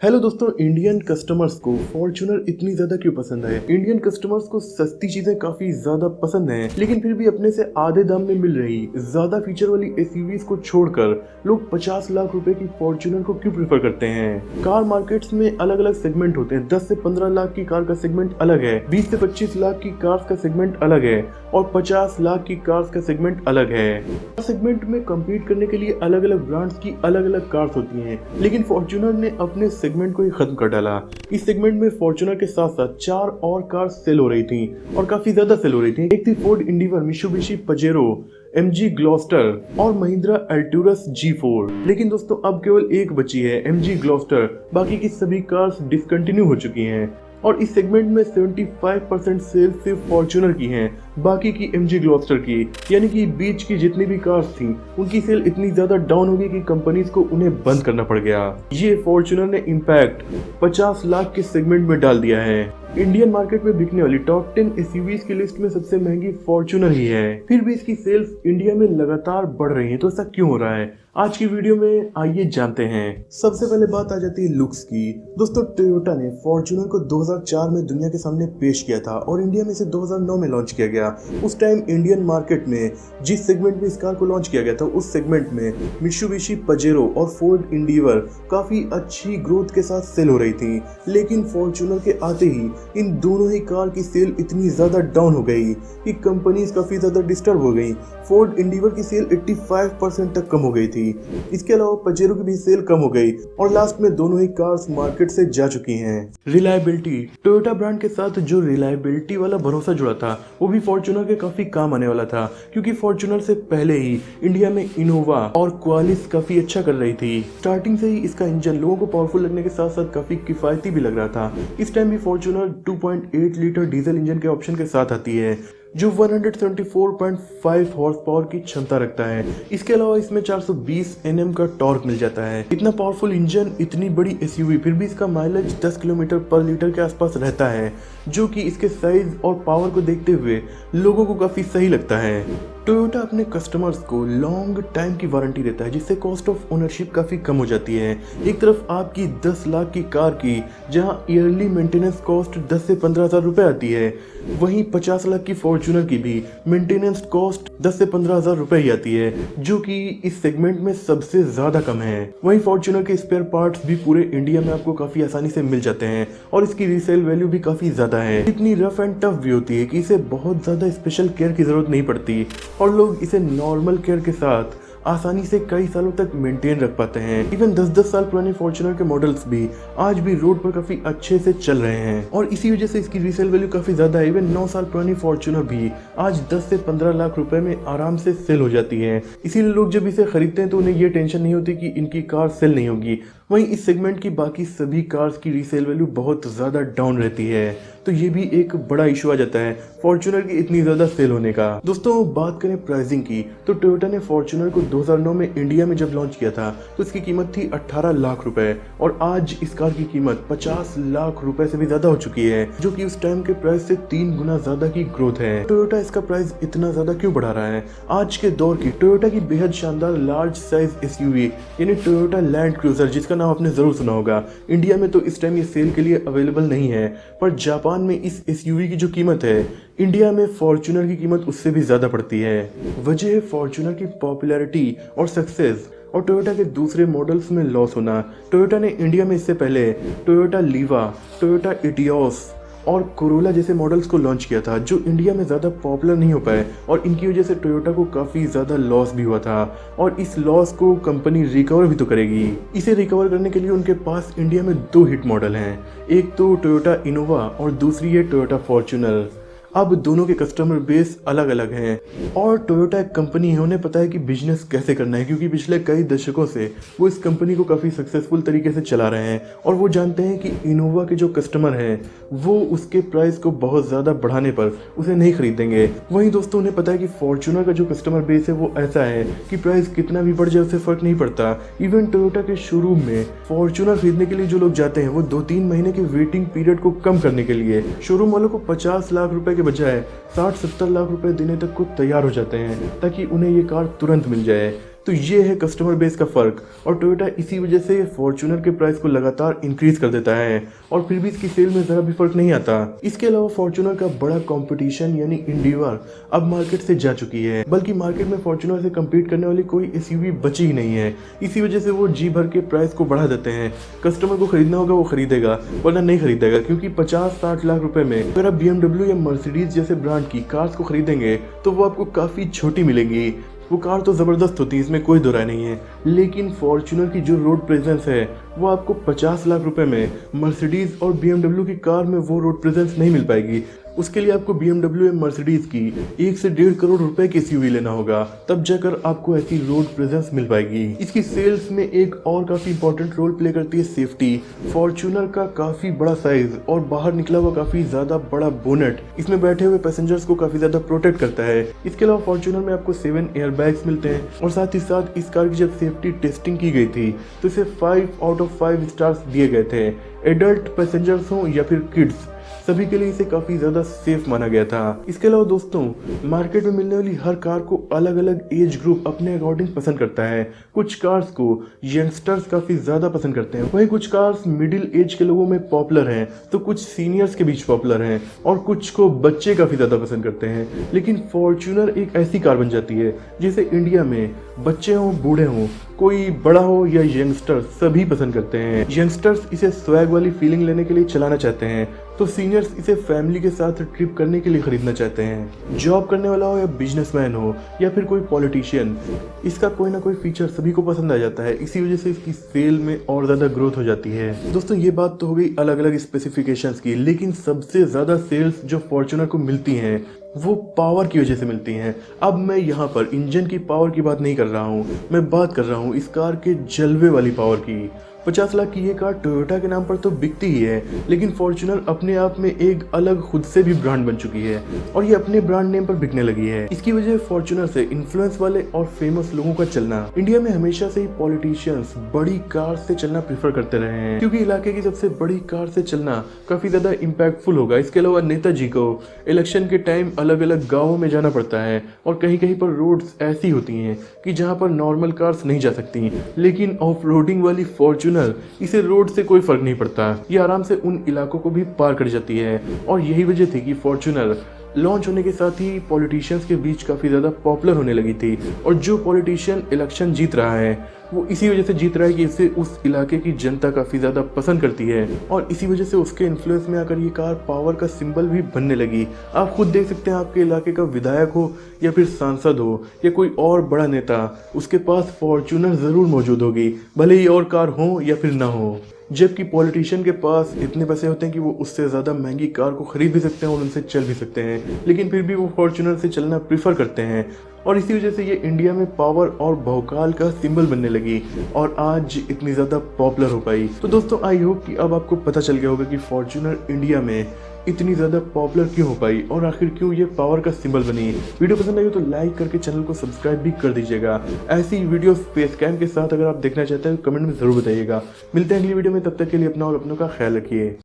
Hello दोस्तों, Indian customers को Fortuner इतनी ज्यादा क्यों पसंद है? इंडियन कस्टमर्स को सस्ती चीजें काफी ज्यादा पसंद हैं, लेकिन फिर भी अपने से आधे दाम में मिल रही ज्यादा फीचर वाली एसयूवीज को छोड़कर लोग 50 लाख रुपए की फॉर्च्यूनर को क्यों प्रेफर करते हैं? कार मार्केट्स में अलग अलग सेगमेंट होते हैं। 10 से 15 लाख की कार का सेगमेंट अलग है, 20 से 25 लाख की कार्स का सेगमेंट अलग है और 50 लाख की कार्स का सेगमेंट अलग है। सेगमेंट में कम्पीट करने के लिए अलग अलग ब्रांड्स की अलग अलग कार्स होती हैं, लेकिन फॉर्च्यूनर ने अपने सेगमेंट को ही खत्म कर डाला। इस सेगमेंट में फॉर्च्यूनर के साथ साथ 4 और कार्स सेल हो रही थी और काफी ज्यादा सेल हो रही थी। एक थी Ford Endeavour, Mitsubishi Pajero, MG Gloster और महिंद्रा अल्टूरस G4। लेकिन दोस्तों अब केवल एक बची है, MG ग्लॉस्टर। बाकी की सभी कार्स डिसकंटिन्यू हो चुकी हैं और इस सेगमेंट में 75% सेल सिर्फ फॉर्च्यूनर की हैं, बाकी की MG ग्लॉस्टर की। यानी कि बीच की जितनी भी कार्स थी उनकी सेल इतनी ज्यादा डाउन हो गई कि कंपनीज को उन्हें बंद करना पड़ गया। ये फॉर्च्यूनर ने इम्पैक्ट 50 लाख के सेगमेंट में डाल दिया है। इंडियन मार्केट में बिकने वाली टॉप 10 एसयूवीज की लिस्ट में सबसे महंगी फॉर्च्यूनर ही है, फिर भी इसकी सेल्स इंडिया में लगातार बढ़ रही है। तो ऐसा क्यों हो रहा है? आज की वीडियो में आइए जानते हैं। सबसे पहले बात आ जाती है लुक्स की। दोस्तों टोयोटा ने फॉर्च्यूनर को 2004 में दुनिया के सामने पेश किया था और इंडिया में इसे 2009 में लॉन्च किया गया। उस टाइम इंडियन मार्केट में जिस सेगमेंट में इस कार को लॉन्च किया गया था, उस सेगमेंट में मित्सुबिशी पजेरो और फोर्ड इंडिवर काफी अच्छी ग्रोथ के साथ सेल हो रही थी। लेकिन फॉर्च्यूनर के आते ही इन दोनों ही कार की सेल इतनी ज्यादा डाउन हो गई कि कंपनीज काफी ज्यादा डिस्टर्ब हो गई। फोर्ड इंडिवर की सेल 85% तक कम हो गई थी। इसके अलावा पजेरो की भी सेल कम हो गई और लास्ट में दोनों ही कार्स मार्केट से जा चुकी हैं। रिलायबिलिटी, टोयोटा ब्रांड के साथ जो रिलायबिलिटी वाला भरोसा जुड़ा था वो भी फॉर्च्यूनर के काफी काम आने वाला था, क्योंकि फॉर्च्यूनर से पहले ही इंडिया में इनोवा और क्वालिस काफी अच्छा कर रही थी। स्टार्टिंग से ही इसका इंजन लोगों को पावरफुल लगने के साथ साथ काफी किफायती भी लग रहा था। इस टाइम भी फॉर्च्यूनर 2.8 लीटर डीजल इंजन के ऑप्शन के साथ आती है जो 174.5 हॉर्स पावर की क्षमता रखता है। इसके अलावा इसमें 420 Nm का टॉर्क मिल जाता है। इतना पावरफुल इंजन, इतनी बड़ी एसयूवी, फिर भी इसका माइलेज 10 किलोमीटर पर लीटर के आसपास रहता है, जो कि इसके साइज और पावर को देखते हुए लोगों को काफी सही लगता है। टोयोटा अपने कस्टमर्स को लॉन्ग टाइम की वारंटी देता है, जिससे कॉस्ट ऑफ ओनरशिप काफी कम हो जाती है। एक तरफ आपकी 10 लाख की कार की जहां ईयरली मेंटेनेंस कॉस्ट 10 से 15 हजार रुपए आती है, वहीं 50 लाख की फॉर्च्यूनर की भी मेंटेनेंस कॉस्ट 10 से 15 हजार रुपए ही आती है, जो कि इस सेगमेंट में सबसे ज्यादा कम है। वहीं फॉर्च्यूनर के स्पेयर पार्ट्स भी पूरे इंडिया में आपको काफी आसानी से मिल जाते हैं और इसकी रीसेल वैल्यू भी काफी ज्यादा है। इतनी रफ एंड टफ भी होती है कि इसे बहुत ज्यादा स्पेशल केयर की जरूरत नहीं पड़ती और लोग इसे नॉर्मल केयर के साथ आसानी से कई सालों तक मेंटेन रख पाते हैं। इवन 10-10 साल पुराने फॉर्च्यूनर के मॉडल्स भी आज भी रोड पर काफी अच्छे से चल रहे हैं और इसी वजह से इसकी रीसेल वैल्यू काफी ज्यादा है। इवन 9 साल पुरानी फॉर्च्यूनर भी आज 10 से 15 लाख रुपए में आराम से सेल हो जाती है। इसीलिए लोग जब इसे खरीदते हैं तो उन्हें ये टेंशन नहीं होती कि इनकी कार सेल नहीं होगी। वहीं इस सेगमेंट की बाकी सभी कार्स की रीसेल वैल्यू बहुत ज्यादा डाउन रहती है, तो ये भी एक बड़ा इशू आ जाता है फॉर्च्यूनर की इतनी ज्यादा सेल होने का। दोस्तों बात करें प्राइसिंग की, तो टोयोटा ने फॉर्च्यूनर को 2009 में इंडिया में जब लॉन्च किया था तो इसकी कीमत थी 18 लाख रुपए और आज इस कार की कीमत 50 लाख रुपए से भी ज्यादा हो चुकी है, जो कि उस टाइम के प्राइस से 3 गुना ज्यादा की ग्रोथ है। टोयोटा इसका प्राइस इतना ज्यादा क्यों बढ़ा रहा है? आज के दौर की टोयोटा की बेहद शानदार लार्ज साइज एसयूवी यानी टोयोटा लैंड क्रूजर, जिसका नाम आपने जरूर सुना होगा, इंडिया में तो इस टाइम ये सेल के लिए अवेलेबल नहीं है, पर जापान में इस एसयूवी की जो कीमत है इंडिया में फॉर्च्यूनर की कीमत उससे भी ज्यादा पड़ती है। वजह है फॉर्च्यूनर की पॉपुलैरिटी और सक्सेस और टोयोटा के दूसरे मॉडल्स में लॉस होना। टोयोटा ने इंडिया में इससे पहले टोयोटा लीवा, टोयोटा इटियोस और कोरोला जैसे मॉडल्स को लॉन्च किया था, जो इंडिया में ज़्यादा पॉपुलर नहीं हो पाए और इनकी वजह से टोयोटा को काफ़ी ज़्यादा लॉस भी हुआ था और इस लॉस को कंपनी रिकवर भी तो करेगी। इसे रिकवर करने के लिए उनके पास इंडिया में 2 हिट मॉडल हैं, एक तो टोयोटा इनोवा और दूसरी है टोयोटा फॉर्च्यूनर। अब दोनों के कस्टमर बेस अलग अलग हैं और टोयोटा एक कंपनी है, उन्हें पता है कि बिजनेस कैसे करना है, क्योंकि पिछले कई दशकों से वो इस कंपनी को काफ़ी सक्सेसफुल तरीके से चला रहे हैं और वो जानते हैं कि इनोवा के जो कस्टमर हैं वो उसके प्राइस को बहुत ज़्यादा बढ़ाने पर उसे नहीं खरीदेंगे। वहीं दोस्तों उन्हें पता है कि फॉर्च्यूनर का जो कस्टमर बेस है वो ऐसा है कि प्राइस कितना भी बढ़ जाए उससे फ़र्क नहीं पड़ता। इवन टोयोटा के शोरूम में फॉर्च्यूनर खरीदने के लिए जो लोग जाते हैं वो 2-3 महीने के वेटिंग पीरियड को कम करने के लिए शोरूम वालों को 50 लाख रुपए के बजाय 60-70 लाख रुपए देने तक को तैयार हो जाते हैं ताकि उन्हें ये कार तुरंत मिल जाए। तो ये है कस्टमर बेस का फर्क। और टोयोटा इसी वजह से फॉर्च्यूनर के प्राइस को लगातार इंक्रीज कर देता है और फिर भी इसकी सेल में जरा भी फर्क नहीं आता। इसके अलावा फॉर्च्यूनर का बड़ा कंपटीशन यानी इंडिवर अब मार्केट से जा चुकी है, बल्कि मार्केट में फॉर्च्यूनर से कम्पीट करने वाली कोई एसयूवी बची ही नहीं है। इसी वजह से वो जी भर के प्राइस को बढ़ा देते हैं। कस्टमर को खरीदना होगा वो खरीदेगा, वरना नहीं खरीदेगा, क्योंकि 50-60 लाख रुपए में अगर आप BMW या मर्सिडीज जैसे ब्रांड की कार्स को खरीदेंगे तो वो आपको काफी छोटी मिलेंगी। वो कार तो ज़बरदस्त होती है, इसमें कोई दो राय नहीं है, लेकिन फॉर्च्यूनर की जो रोड प्रेजेंस है वो आपको 50 लाख रुपए में मर्सिडीज़ और BMW की कार में वो रोड प्रेजेंस नहीं मिल पाएगी। उसके लिए आपको BMW या मर्सिडीज़ की 1 से 1.5 करोड़ रुपए की एसयूवी लेना होगा, तब जाकर आपको ऐसी रोड प्रेजेंस मिल पाएगी। इसकी सेल्स में एक और काफ़ी इंपॉर्टेंट रोल प्ले करती है सेफ्टी। फॉर्च्यूनर का काफ़ी बड़ा साइज और बाहर निकला हुआ काफ़ी ज़्यादा बड़ा बोनेट इसमें बैठे हुए पैसेंजर्स को काफ़ी ज़्यादा प्रोटेक्ट करता है। इसके अलावा फॉर्च्यूनर में आपको 7 एयरबैग्स मिलते हैं और साथ ही साथ इस कार की जब सेफ्टी टेस्टिंग की गई थी तो इसे 5 आउट ऑफ 5 स्टार्स दिए गए थे। एडल्ट पैसेंजर्स हों या फिर किड्स, सभी के लिए इसे काफी ज्यादा सेफ माना गया था। इसके अलावा दोस्तों, मार्केट में मिलने वाली हर कार को अलग अलग एज ग्रुप अपने अकॉर्डिंग पसंद करता है। कुछ कार्स को यंगस्टर्स काफी ज्यादा पसंद करते हैं, वहीं कुछ कार्स मिडिल एज के लोगों में पॉपुलर हैं, तो कुछ सीनियर्स के बीच पॉपुलर हैं और कुछ को बच्चे काफी ज्यादा पसंद करते हैं। लेकिन फॉर्च्यूनर एक ऐसी कार बन जाती है जिसे इंडिया में बच्चे हों बूढ़े हों, कोई बड़ा हो या यंगस्टर, सभी पसंद करते हैं। यंगस्टर्स इसे स्वैग वाली फीलिंग लेने के लिए चलाना चाहते हैं, तो सीनियर्स इसे फैमिली के साथ ट्रिप करने के लिए खरीदना चाहते हैं। जॉब करने वाला हो या बिजनेसमैन हो या फिर कोई पॉलिटिशियन, इसका कोई ना कोई फीचर सभी को पसंद आ जाता है। इसी वजह से इसकी सेल में और ज़्यादा ग्रोथ हो जाती है। दोस्तों, ये बात तो हो गई अलग अलग स्पेसिफिकेशंस की, लेकिन सबसे ज़्यादा सेल्स जो फॉर्च्यूनर को मिलती हैं वो पावर की वजह से मिलती हैं। अब मैं यहाँ पर इंजन की पावर की बात नहीं कर रहा हूँ, मैं बात कर रहा हूँ इस कार के जलवे वाली पावर की। 50 लाख की ये कार टोयोटा के नाम पर तो बिकती ही है, लेकिन फॉर्च्यूनर अपने आप में एक अलग खुद से भी ब्रांड बन चुकी है और ये अपने ब्रांड नेम पर बिकने लगी है। इसकी वजह फॉर्च्यूनर से इन्फ्लुएंस वाले और फेमस लोगों का चलना। इंडिया में हमेशा से ही पॉलिटिशियंस बड़ी कार से चलना प्रेफर करते रहे हैं, क्योंकि इलाके की सबसे बड़ी कार से चलना काफी ज्यादा इम्पैक्टफुल होगा। इसके अलावा नेताजी को इलेक्शन के टाइम अलग अलग गाँवों में जाना पड़ता है और कहीं कहीं पर रोड्स ऐसी होती हैं कि जहाँ पर नॉर्मल कार्स नहीं जा सकती, लेकिन ऑफ रोडिंग वाली फॉर्च्यूनर इसे रोड से कोई फर्क नहीं पड़ता, ये आराम से उन इलाकों को भी पार कर जाती है। और यही वजह थी कि फॉर्च्यूनर लॉन्च होने के साथ ही पॉलिटिशियंस के बीच काफ़ी ज़्यादा पॉपुलर होने लगी थी। और जो पॉलिटिशियन इलेक्शन जीत रहा है वो इसी वजह से जीत रहा है कि इसे उस इलाके की जनता काफ़ी ज़्यादा पसंद करती है और इसी वजह से उसके इन्फ्लुएंस में आकर ये कार पावर का सिंबल भी बनने लगी। आप खुद देख सकते हैं, आपके इलाके का विधायक हो या फिर सांसद हो या कोई और बड़ा नेता, उसके पास फॉर्च्यूनर ज़रूर मौजूद होगी, भले ही और कार हो या फिर ना हो। जबकि पॉलिटिशियन के पास इतने पैसे होते हैं कि वो उससे ज़्यादा महंगी कार को खरीद भी सकते हैं और उनसे चल भी सकते हैं, लेकिन फिर भी वो फॉर्च्यूनर से चलना प्रीफर करते हैं और इसी वजह से ये इंडिया में पावर और भौकाल का सिंबल बनने लगी और आज इतनी ज़्यादा पॉपुलर हो पाई। तो दोस्तों, आई होप कि अब आपको पता चल गया होगा कि फॉर्च्यूनर इंडिया में इतनी ज़्यादा पॉपुलर क्यों हो पाई और आखिर क्यों ये पावर का सिंबल बनी। वीडियो पसंद आई तो लाइक करके चैनल को सब्सक्राइब भी कर दीजिएगा। ऐसी वीडियो फेस कैम के साथ अगर आप देखना चाहते हैं तो कमेंट में ज़रूर बताइएगा। मिलते हैं अगली वीडियो में, तब तक के लिए अपना और अपनों का ख्याल रखिए।